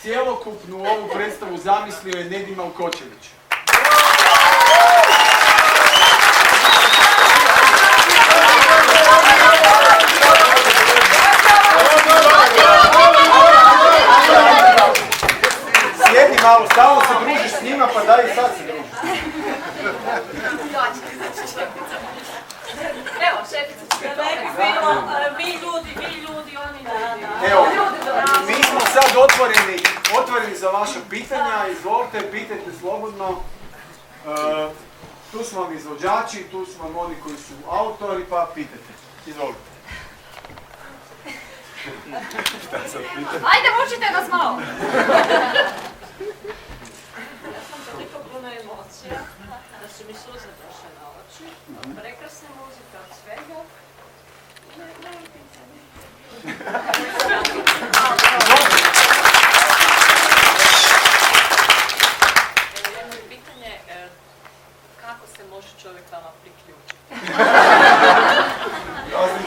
cjelokupnu ovu predstavu zamislio je Nedim Alkočević. Sjedi malo, stalno se družiš s njima, pa daj i sad se družiš. Evo, šefica će da ne bi bilo, vi ljudi, oni ljudi. Evo, mi smo sad otvoreni za vaša pitanja, izvolite, pitajte slobodno. Tu su vam izvođači, tu su vam oni koji su autori, pa pitajte. Izvolite. Ajde, mučite nas malo! Ja sam toliko puno emocija, da su mi suze došle na oči. Prekrasna muzika od svega. Nemam pitanje. Jedno pitanje, kako se može čovjek vama priključiti?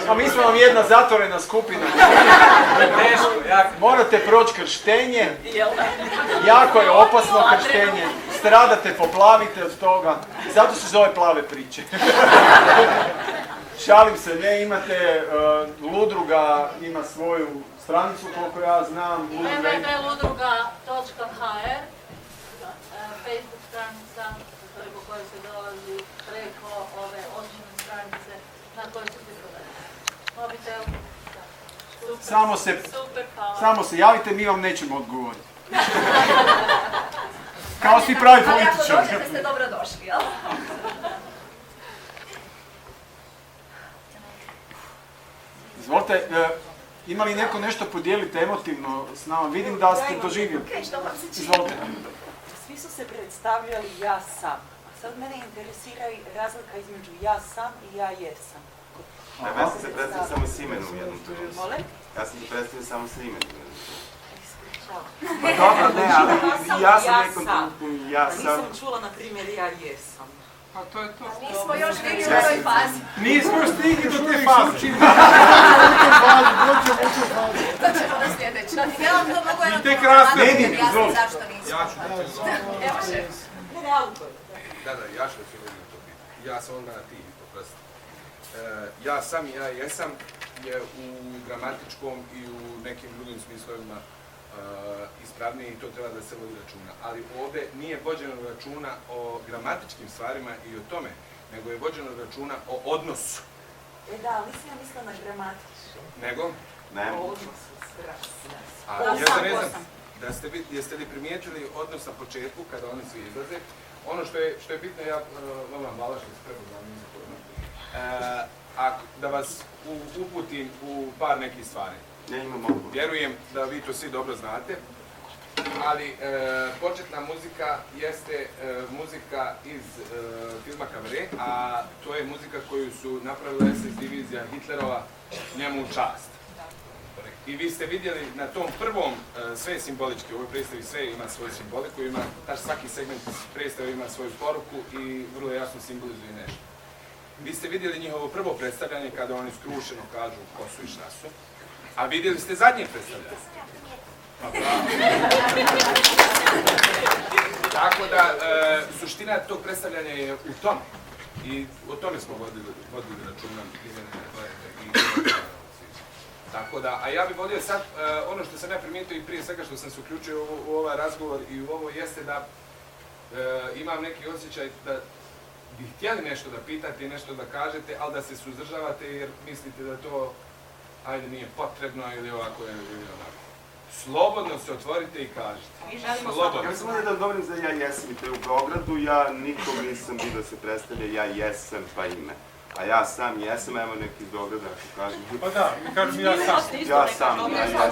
A mi smo vam jedna zatvorena skupina. Morate proći krštenje. Jako je opasno krštenje. Stradate, poplavite od toga. Zato se zove plave priče. Šalim se, ne, imate, Ludruga ima svoju stranicu, koliko ja znam. www.ludruga.hr Facebook stranica preko koje se dolazi preko ove osobne stranice na kojoj se pogledati. Mobitel. Samo se javite, mi vam nećemo odgovoriti. Kao svi pravi političari. Ali ako dođete ste dobro došli, jel? Izvolite, ima li neko nešto podijeliti emotivno s nama? Vidim da ste doživjeli. Izvolite. Svi su se predstavljali ja sam. A sad mene interesira razlika između ja sam i ja jesam. Ja sam se predstavio samo s imenom u jednom trenutku. Molim? Ja sam se predstavio samo s imenom u jednom trenutku. Pa dobro, ne, ali ja sam nekom trenutku ja sam. Nisam čula, na primjer, ja jesam. Pa to je to. Nismo još bili u ovoj fazi. Nismo još stigli do te faze. To ćemo na sljedeći. Ja vam to mogu jedno tek krasno. objasniti zašto nismo. Ja ću Evo šef. Ne, autor. Da, ja ću definirati to pitanje. Ja sam onda na ti, poprosti. Ja sam i ja jesam je u gramatičkom i u nekim drugim smislovima ispravnije i to treba da se vodi računa. Ali ovdje nije vođeno računa o gramatičkim stvarima i o tome, nego je vođeno računa o odnosu. Da, ali nisam ja mislila na gramatički. Nego? Ne. O odnosu, A ja ne znam, jeste li primijetili odnos na početku kada oni svi izlaze? Ono što je bitno, ja vam hvala što se prepoznali za to. Da vas uputim u par nekih stvari. Vjerujem da vi to svi dobro znate, ali početna muzika jeste muzika iz filma Kavere, a to je muzika koju su napravila SS divizija Hitlerova, njemu u čast. I vi ste vidjeli na tom prvom, sve je simbolički, u ovoj predstavi sve ima svoju simboliku, svaki segment predstave ima svoju poruku i vrlo jasno simbolizuje nešto. Vi ste vidjeli njihovo prvo predstavljanje kada oni skrušeno kažu ko su i šta su, a vidjeli ste zadnje predstavljanje. Tako da, suština tog predstavljanja je u tome. I o tome smo vodili računa. Tako da, a ja bih volio sad, ono što sam ja primijetio i prije svega što sam se uključio u ovaj razgovor i u ovo jeste da imam neki osjećaj da bi htjeli nešto da pitate i nešto da kažete, ali da se suzdržavate jer mislite da to, ajde, nije potrebno ili ovako ili onako. Slobodno se otvorite i kažete. Slobodno. Ja sam ovdje da govorim za ja jesam i to je u Beogradu, ja nikom nisam vidio da se predstavlja ja jesam pa ime. A ja sam jesam, evo neki iz Beograda ako kažem. Pa da, mi kažem ja sam. Ja sam, ja jesam.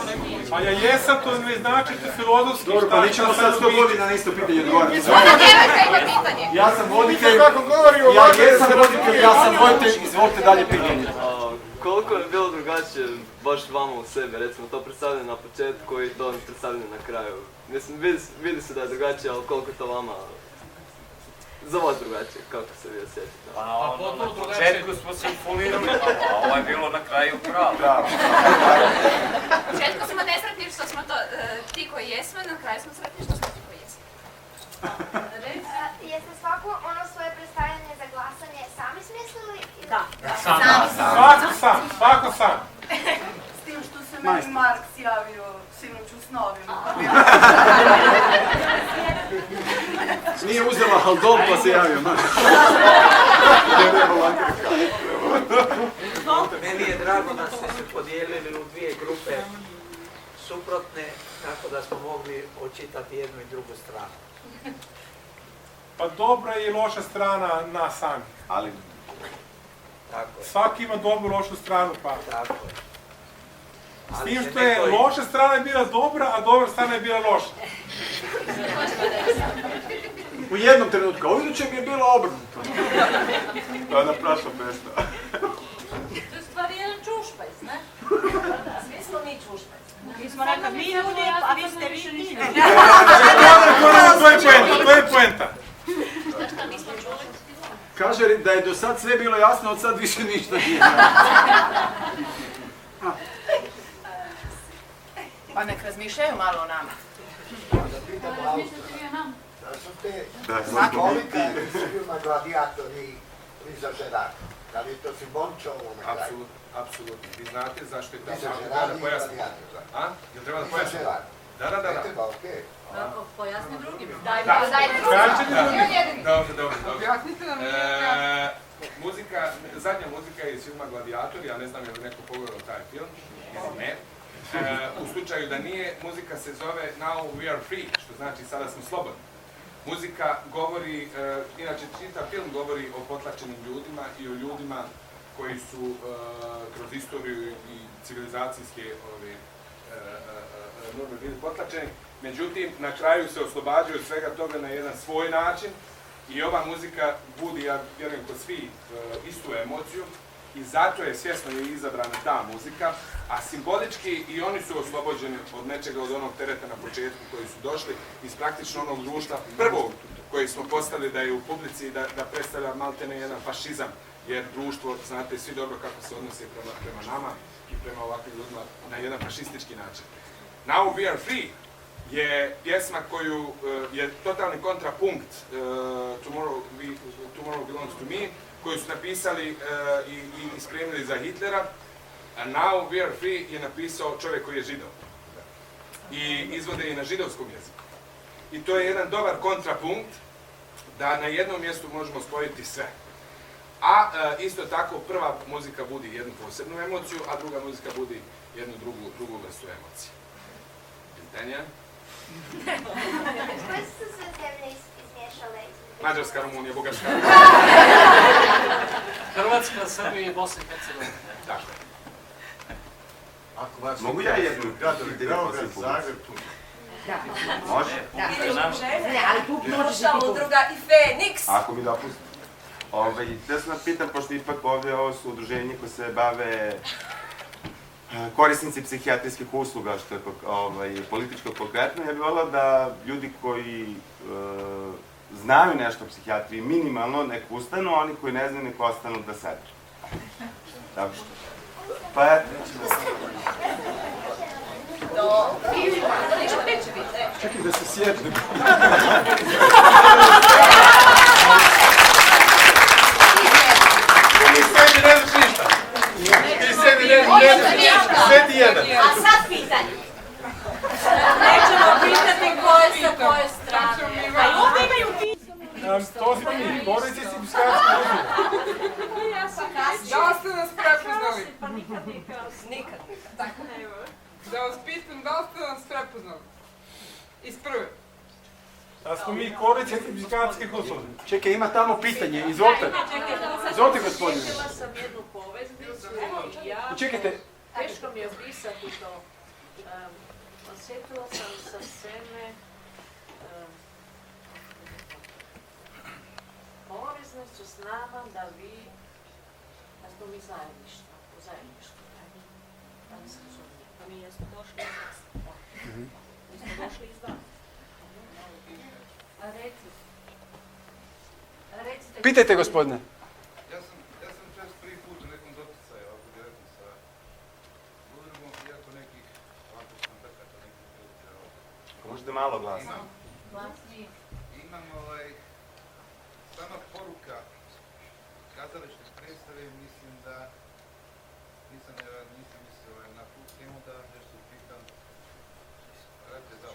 A ja jesam, to ne znači filozofski. Dobro, pa nećemo sad 100 godina na isto pitanje odgovarati. Ja sam voditelj, ja jesam voditelj, ja sam voditelj, izvolite dalje pitanje. Koliko je bilo drugačije baš vama u sebi, recimo to predstavljanje na početku i to predstavljanje na kraju? Mislim, vidi se da je drugačije, ali koliko je to vama? za vas drugačije, kako se vi osjećate? Pa ono, na početku smo se ufolirali, a ovo je bilo na kraju pravo. U početku smo nesretni što smo to ti koji jesmo, na kraju smo sretni što smo ti koji jesmo. Jeste svako ono svoje predstavljanje za glasanje sami smislili? Da. Svako sam. S tim što se meni Marks javio sinoć u snovima. Nije uzela Haldol pa se javio. Meni je drago da ste se podijelili u dvije grupe suprotne, tako da smo mogli očitati jednu i drugu stranu. Pa dobra je i loša strana nas samih. Ali... Svaki ima dobru i lošu stranu, pa. Tako je. S tim što je loša strana je bila dobra, a dobra strana je bila loša. U jednom trenutku, a u idućem je bilo obrnuto. To je ona prošla pesma. To je stvari jedan čušpajs, ne? Svi smo mi čušpajs. Mi smo rekli, mi ljudi, a vi ste vi. To je poenta. Šta nismo čuli? Kaže da je do sad sve bilo jasno, od sad više ništa nije. Pa nek razmišljaju malo o nama. Razmišljate vi o nama? Da, znakoviti. Filma Gladiatori Liza Žeraka. Da li je to simbolično ovome kraju? Apsolutno. Vi znate zašto je ta Liza film, Žeraka da i pojasnim. Gladiator. A? Jel treba da pojasnim? Da. Ne treba, okej. Pojasni drugima. Dobro. Muzika, zadnja muzika je iz filma Gladiator, ja ne znam je li neko pogledao taj film, ili ne. U slučaju da nije, muzika se zove Now We Are Free, što znači sada smo slobodni. Muzika govori, inače čitav film govori o potlačenim ljudima i o ljudima koji su kroz istoriju i civilizacijske norme bili potlačeni. Međutim, na kraju se oslobađaju od svega toga na jedan svoj način i ova muzika budi, ja vjerujem kod svi, istu emociju i zato je svjesno i izabrana ta muzika, a simbolički i oni su oslobođeni od nečega, od onog tereta na početku koji su došli iz praktično onog društva prvog koji smo postali da je u publici da predstavlja maltene jedan fašizam, jer društvo, znate svi dobro kako se odnosi prema nama i prema ovakvim ljudima na jedan fašistički način. Now We Are Free je pjesma koju je totalni kontrapunkt Tomorrow Belongs to Me, koju su napisali i spremili za Hitlera, a Now We Are Free je napisao čovjek koji je židov. I izvode je na židovskom jeziku. I to je jedan dobar kontrapunkt da na jednom mjestu možemo spojiti sve. A isto tako prva muzika budi jednu posebnu emociju, a druga muzika budi jednu drugu vrstu emocije. Pitanja? Koje su se zemlje izmiješale? Mađarska, Rumunija, Bugarska. Hrvatska, Srbija i Bosna i Hercegovina. Tako. Mogu ja jednu? Beograd, Zagreb, tu. Može? Došao udruga i Feniks. Ako mi dopustite. Da sam pitam, pošto ipak ovdje ovo su udruženje koje se bave korisnici psihijatrijskih usluga, što je političko konkretno, ja bih volio da ljudi koji znaju nešto o psihijatriji minimalno nek ustanu, a oni koji ne znaju nek ostanu da sede. Dobro. Pa eto. Čekaj da se sjednem. Ti sebi ne znaš ništa. Ti sebi ne znaš ništa. Sedi jedan. A sad pitanje. Nećemo pitati ko je sa koje strane. Pa i ovdje imaju pitanje. To smo mi, korisnici psihijatrijske usluge. Da li ste nas prepoznali? Pa nikad nikad. Nikad. Da vas pitam, da li ste nas prepoznali? Iz prve. Da smo mi korisnici psihijatrijskih usluga. Čekaj, ima tamo pitanje, izvolite. Izvolite, gospodine. Vidjela sam jednu poveznicu i ja... Čekajte. Teško mi je opisati to. Osjetila sam sa seme poveznicu s nama da smo mi zajedništvo, u zajedništvu. Da mi se razumije. Pa mi jesmo došli iz vas. Mi smo došli iz vas. A reci. Pitajte, gospodine. Ja sam čest prvi put u nekom doticaju, ovako direktno sa udrugom, iako nekih ovako kontakata nekih filtrao. Možete malo glasno. Imam sama poruka kazališne predstave, mislim da nisam mislio na tu temu da nešto pitam. Radite za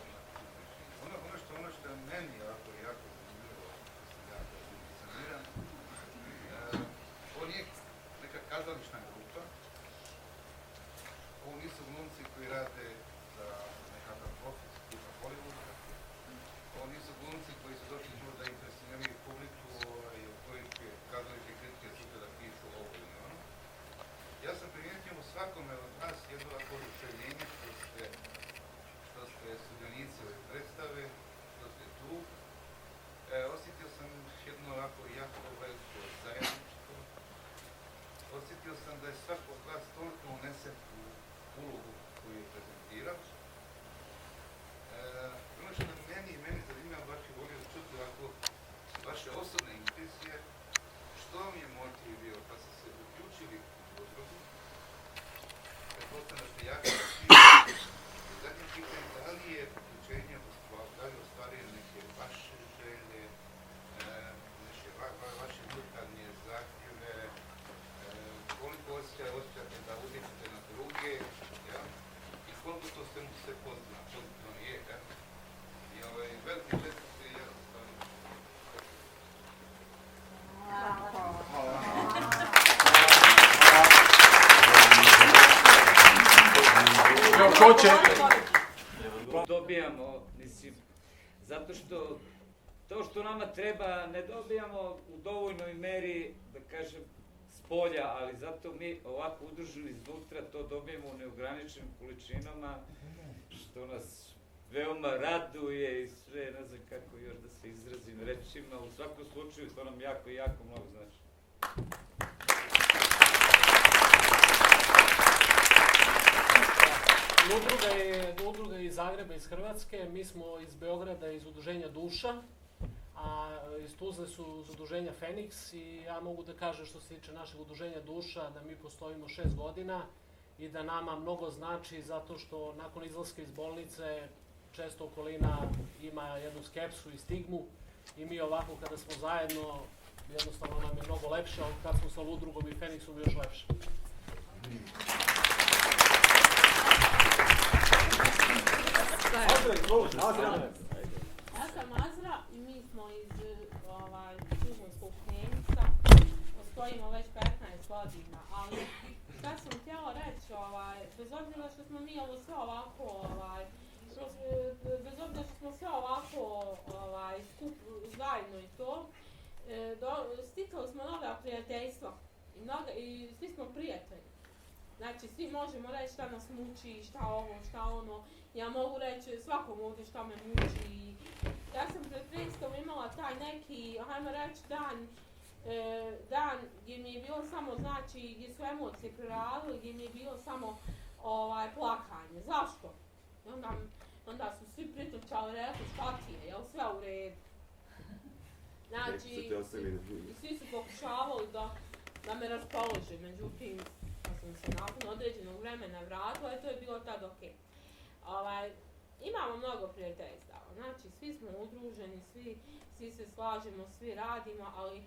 ono što je meni jako zanimljivo, ja to dizajniram, ovo nije neka kazališna grupa, ovo nisu glumci koji rade za nekakav profit, tipa Hollywooda, ovo nisu glumci koji su došli tu da impresioniraju publiku i od kojih kazališne kritike sutra da pišu ovo ili ono. Ja sam primijetio u svakome od nas jedno ovako oduševljenje što ste sudionici ove predstave, što ste tu. Osjetio sam jedno ovako jako veliko zajedništvo. Osjetio sam da je svako od vas toliko unesen u ulogu koju je prezentirao. Ono što meni zanima, baš je volio čuti ovako vaše osobne impresije, što vam je motiv bio, pa ste se uključili u udrugu. Pretpostavljam da ste jako zadnje pitanje, da li je uključenje ostvario neke vaše želje, vaše unutarnje zahtjeve, koliko osjećate da utječete na druge, i koliko to sve mu se pozitivno je. I veliki čestitke i ja sam Dobijamo, mislim, zato što to što nama treba ne dobijamo u dovoljnoj meri, da kažem, s polja, ali zato mi ovako udruženi iznutra to dobijemo u neograničenim količinama, što nas veoma raduje i sve, ne znam kako još da se izrazim rečima. U svakom slučaju to nam jako mnogo znači. Udruga iz Zagreba, iz Hrvatske, mi smo iz Beograda, iz udruženja Duša, a iz Tuzle su iz udruženja Feniks i ja mogu da kažem što se tiče našeg udruženja Duša da mi postojimo 6 godina i da nama mnogo znači zato što nakon izlaska iz bolnice često okolina ima jednu skepsu i stigmu i mi ovako kada smo zajedno jednostavno nam je mnogo lepše, a kad smo sa udrugom i Feniksom još lepše. Ja sam Azra i mi smo iz Tuzlanskog Feniksa, postojimo već 15 godina, ali šta sam htjela reći, bez obzira što smo mi ovo sve ovako, bez obzira što smo sve ovako zajedno i to, sticali smo nova prijateljstva i svi smo prijatelji. Znači, svi možemo reći šta nas muči, šta ovo, šta ono. Ja mogu reći svakom ovdje šta me muči. Ja sam pred predstavom imala taj neki, hajmo reći, dan gdje mi je bilo samo, znači, gdje su emocije preradile, gdje mi je bilo samo plakanje. Zašto? Onda su svi pritrčali i rekli šta ti je, jel sve u redu? Znači, svi su pokušavali da me raspolože, međutim, sam se nakon određenog vremena vratila i to je bilo tad ok. Imamo mnogo prijateljstava, znači svi smo udruženi, svi se slažemo, svi radimo, ali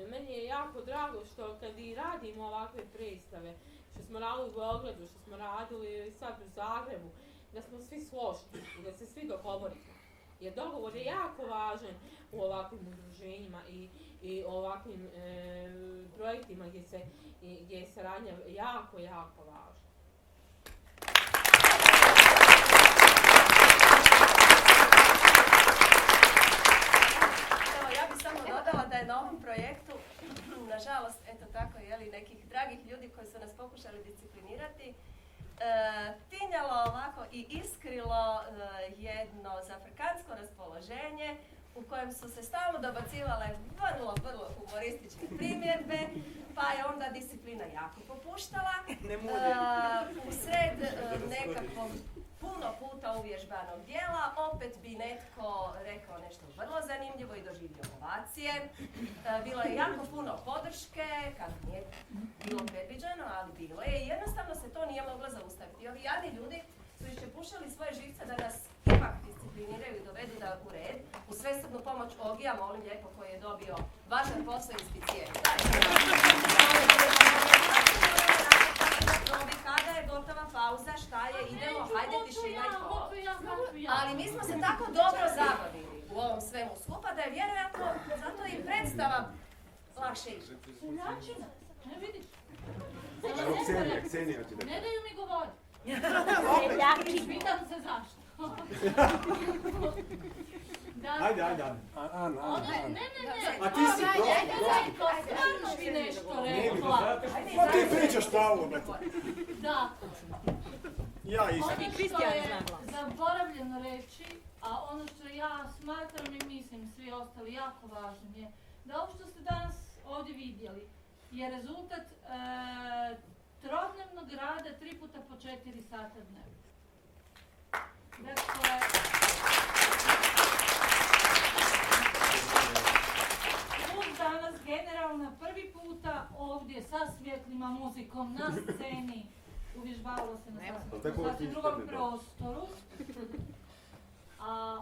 meni je jako drago što kad i radimo ovakve predstave, što smo radili u Beogradu, što smo radili sad u Zagrebu, da smo svi složni i da se svi dogovorimo. Jer dogovor je jako važan u ovakvim udruženjima i ovakvim projektima gdje je saradnja jako važna. Evo, ja bih samo dodala da je na ovom projektu, nažalost, eto tako, nekih dragih ljudi koji su nas pokušali disciplinirati, tinjalo ovako i iskrilo jedno zafrkantsko raspoloženje u kojem su se stalno dobacivale vrlo humoristične primjedbe, pa je onda disciplina jako popuštala. Usred nekakvom puno puta uvježbanog dijela opet bi netko rekao nešto vrlo zanimljivo zanimljivo i doživio ovacije. Bilo je jako puno podrške, kako nije bilo predviđeno, ali bilo je i jednostavno se to nije moglo zaustaviti. I ovi jadni ljudi su iščepušali svoje živce da nas ipak discipliniraju i dovedu u red. U svesrdnu pomoć Ogija, molim lijepo, koji je dobio važan posao inspicijenja. Kada je gotova pauza, šta je, idemo, hajde tišina i to. Ali mi smo se tako dobro zabavili u ovom svemu skupa da je vjerojatno zato i predstava lakše išla. Ne vidiš? Ksenija će da... Ne daju mi govoriti. Pitam se zašto. Ajde. Ne. A ti si Stvarno bi nešto rekla. Pa ti pričaš pravo. Da. Ja isto. Ono što je zaboravljeno reći, a ono što ja smatram i mislim svi ostali jako važnim je da ovo što ste danas ovdje vidjeli je rezultat trodnevnog rada 3 puta po 4 sata dnevno. Dakle, klub danas generalno prvi puta ovdje sa svjetlima, muzikom na sceni uvježbavalo se na sasvim drugom prostoru. A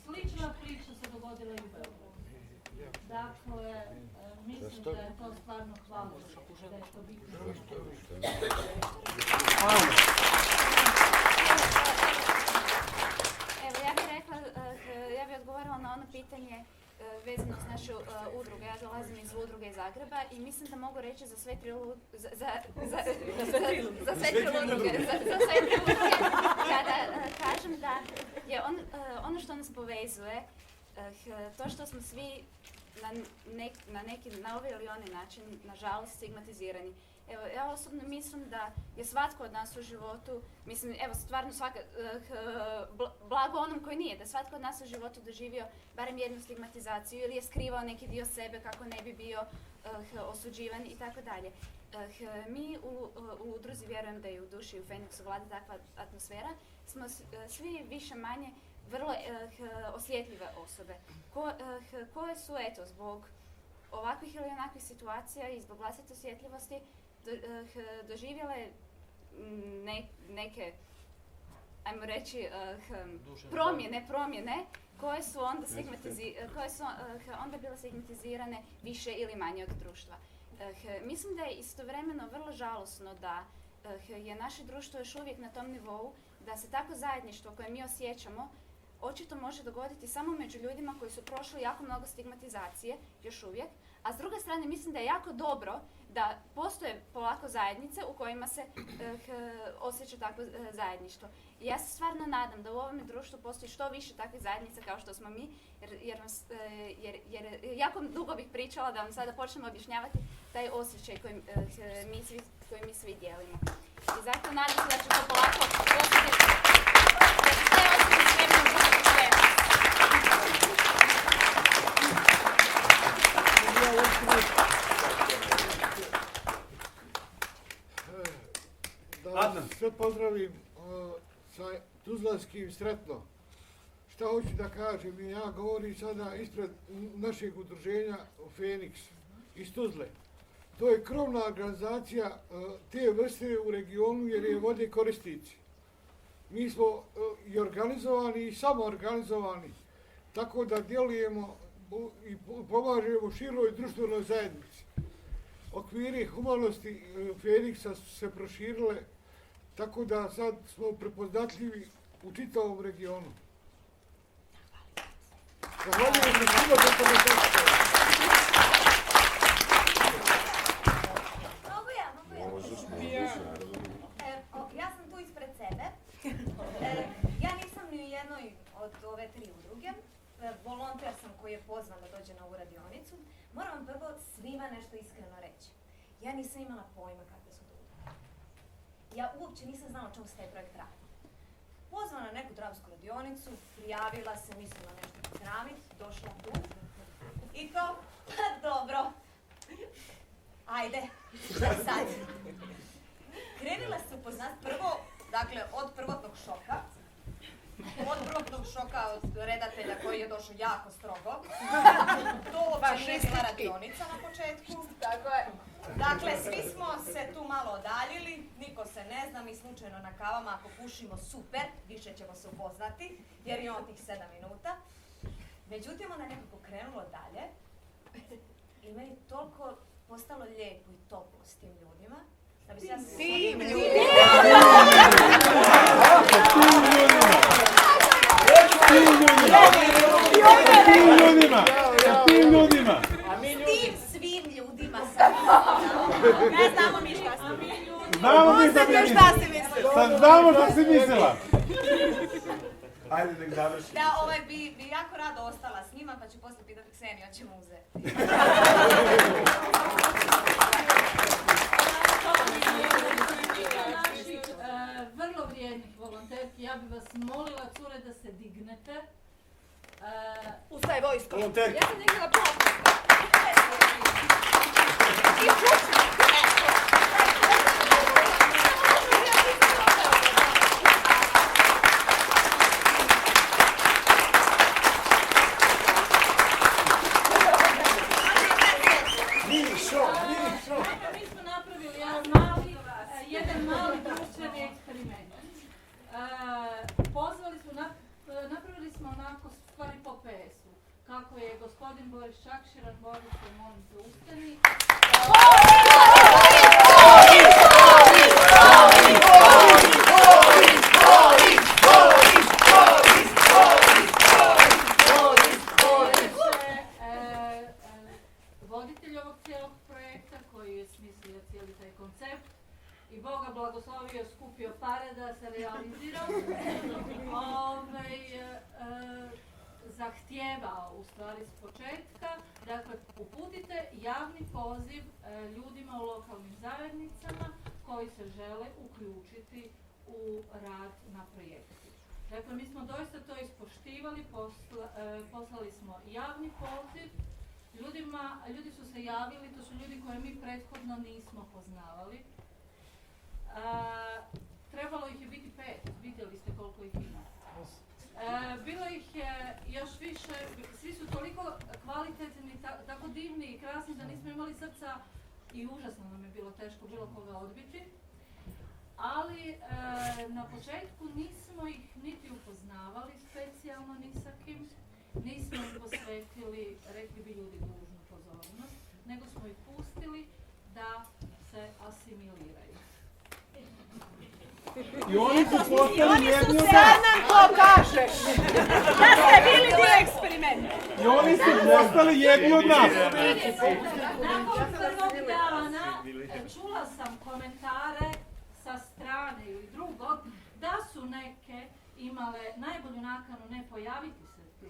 slična priča se dogodila i u Beogradu. Dakle, mislim da je to stvarno hvala da je to bitno. Evo, ja bih rekla, ja bih odgovorila na ono pitanje vezano s našu udrugu. Ja dolazim iz udruge iz Zagreba i mislim da mogu reći za sve tri udruge kada kažem da je ono što nas povezuje to što smo svi na ovaj ili onaj način, nažalost, stigmatizirani. Evo, ja osobno mislim da je svatko od nas u životu, mislim, evo, stvarno blago onom koji nije, da svatko od nas u životu doživio barem jednu stigmatizaciju ili je skrivao neki dio sebe kako ne bi bio osuđivan i tako dalje. Mi u udruzi, vjerujem da i u duši i u Feniksu vlada takva atmosfera, smo svi više manje vrlo osjetljive osobe koje su, eto, zbog ovakvih ili onakvih situacija i zbog vlastite osjetljivosti doživjele neke, ajmo reći, promjene koje su onda bile stigmatizirane više ili manje od društva. Mislim da je istovremeno vrlo žalosno da je naše društvo još uvijek na tom nivou da se tako zajedništvo koje mi osjećamo očito može dogoditi samo među ljudima koji su prošli jako mnogo stigmatizacije, još uvijek, a s druge strane mislim da je jako dobro da postoje polako zajednice u kojima se osjeća takvo zajedništvo. I ja se stvarno nadam da u ovome društvu postoji što više takvih zajednica kao što smo mi, jer jako dugo bih pričala da vam sada počnemo objašnjavati taj osjećaj koji mi svi dijelimo. I zato nadam se da će to polako postati Da sve pozdravim sa tuzlanskim sretno. Šta hoću da kažem, ja govorim sada ispred našeg udruženja Feniks iz Tuzle. To je krovna organizacija te vrste u regionu jer je vode korisnici. Mi smo i organizovani i samoorganizovani, tako da djelujemo i pomažemo široj društvenoj zajednici. Okviri humanosti Feniksa su se proširile, tako da sad smo prepoznatljivi u čitavom regionu. Zahvaljujem se svima za komentaciju. Ja sam tu ispred sebe. Ja nisam ni u jednoj od ove 3 udruge. Volonter sam koji je pozvan da dođe na ovu radionicu. Moram vam prvo svima nešto iskreno reći. Ja nisam imala pojma kakve su to udruge. Ja uopće nisam znala o čemu se taj projekt radi. Pozvana na neku dramsku radionicu, prijavila se, mislila nešto pozdraviti, došla tu. I to, dobro. Ajde, šta sad? Krenula se upoznat prvo, dakle, od prvotnog šoka, od prvobnog šoka od redatelja koji je došao jako strogo. To uopće nije bila radionica na početku. Tako je. Dakle, svi smo se tu malo odaljili, niko se ne zna, mi slučajno na kavama, ako pušimo super, više ćemo se upoznati, jer imamo tih 7 minuta. Međutim, onda je nekako krenulo dalje i meni toliko postalo lijepo i toplo s tim ljudima, da bi se ja... Tim ljudima! Tim ljudima! Tim svim ljudima sam Ne znamo mi šta ste mi. Znamo mi šta si mislila. Sad znamo šta si mislila. Ajde, nek završi. Da, bi jako rado ostala s njima, pa ću poslije pitati Kseniju, a ćemo uzeti. Naših vrlo vrijednih volonterki, ja bih vas molila, cure, da se dignete. Ustaje vojsko. Volonterki. Ja sam nekada popustila. I čučna. Mi smo napravili jedan mali društveni eksperiment. Napravili smo onako stvari po PS-u. Kako je gospodin Boris Čakširan, Boris, molim te, ustani. Voditelj ovog cijelog projekta koji je smislio cijeli taj koncept i Boga blagoslovio, skupio pare da se realizira, zahtijevao u stvari s početka, dakle uputite javni poziv ljudima u lokalnim zajednicama koji se žele uključiti u rad na projektu. Dakle, mi smo doista to ispoštivali, poslali smo javni poziv. Ljudi su se javili, to su ljudi koje mi prethodno nismo poznavali. Trebalo ih je biti 5, vidjeli ste koliko ih ima. Bilo ih je još više, svi su toliko kvalitetni, tako divni i krasni da nismo imali srca i užasno nam je bilo teško bilo koga odbiti. Ali na početku nismo ih niti upoznavali specijalno ni sa kim. Nismo im posvetili, rekli bi ljudi, dužnu pozornost, nego smo ih pustili da se asimiliraju. I oni su postali jedni od nas. Sad nam to kažeš! Da ste bili dio eksperimenta! I oni su postali jedni od nas. Nakon prvog dana čula sam komentare sa strane ili drugog da su neke imale najbolju nakanu ne pojaviti se tu.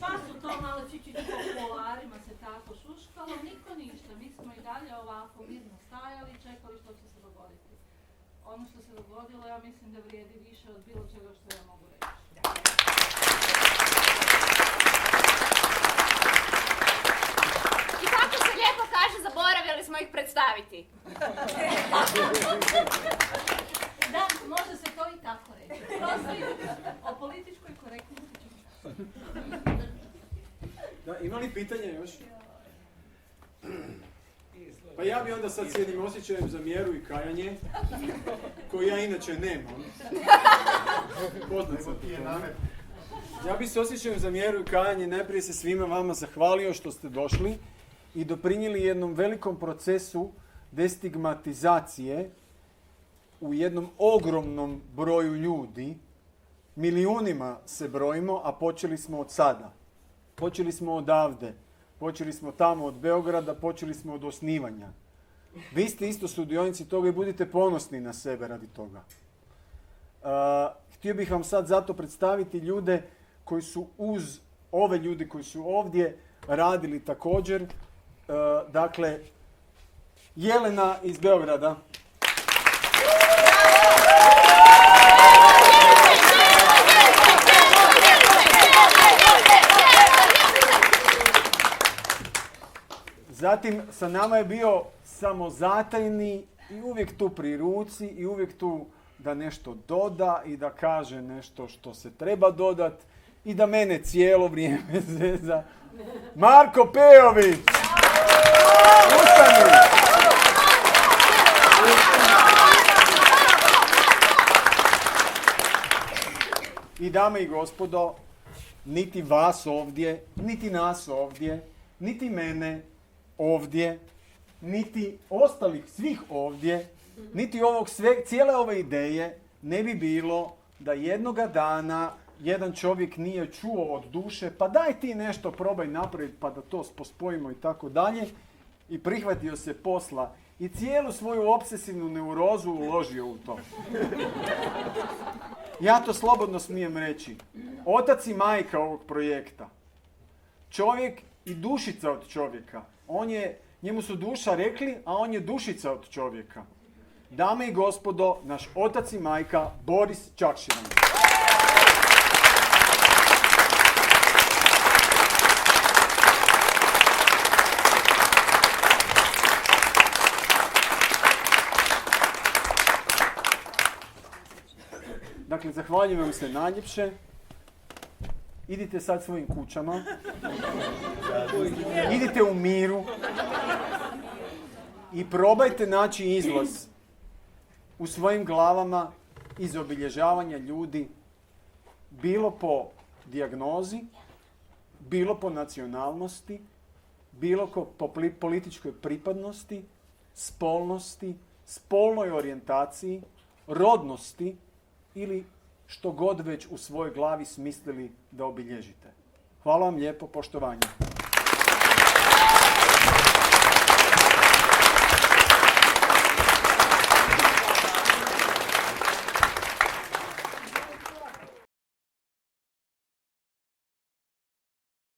Pa su to malo čičići po kuloarima se tako šuškalo, niko ništa. Mi smo i dalje ovako mirno stajali i čekali što će se dogoditi. Ono što se dogodilo, ja mislim da vrijedi više od bilo čega što ja mogu reći. I kako se lijepo kaže, zaboravili smo ih predstaviti. Da, može se to i tako reći. Prosto o političkoj korektnosti ćemo. Da, ima li pitanje još? Pa ja bi onda sad s jednim osjećajem za mjeru i kajanje, koji ja inače nemam. Poznat sam to. Ja bi se osjećajem za mjeru i kajanje najprije se svima vama zahvalio što ste došli i doprinijeli jednom velikom procesu destigmatizacije u jednom ogromnom broju ljudi. Milijunima se brojimo, a počeli smo od sada. Počeli smo odavde. Počeli smo tamo od Beograda, počeli smo od osnivanja. Vi ste isto sudionici toga i budite ponosni na sebe radi toga. Htio bih vam sad zato predstaviti ljude koji su uz ove ljudi koji su ovdje radili također. Dakle, Jelena iz Beograda. Zatim sa nama je bio samozatajni i uvijek tu pri ruci i uvijek tu da nešto doda i da kaže nešto što se treba dodat i da mene cijelo vrijeme zeza. Marko Pejović! Ustani! I dame i gospodo, niti vas ovdje, niti nas ovdje, niti mene ovdje, niti ostalih svih ovdje, niti cijele ove ideje ne bi bilo da jednoga dana jedan čovjek nije čuo od duše, pa daj ti nešto probaj napraviti pa da to pospojimo i tako dalje, i prihvatio se posla i cijelu svoju obsesivnu neurozu uložio u to. Ja to slobodno smijem reći. Otac i majka ovog projekta. Čovjek i dušica od čovjeka. Njemu su duša rekli, a on je dušica od čovjeka. Dame i gospodo, naš otac i majka Boris Čakširan. Dakle, zahvaljujem vam se najljepše. Idite sad svojim kućama. Idite u miru. I probajte naći izlaz u svojim glavama iz obilježavanja ljudi, bilo po dijagnozi, bilo po nacionalnosti, bilo po političkoj pripadnosti, spolnosti, spolnoj orijentaciji, rodnosti ili što god već u svojoj glavi smislili da obilježite. Hvala vam lijepo, poštovanje.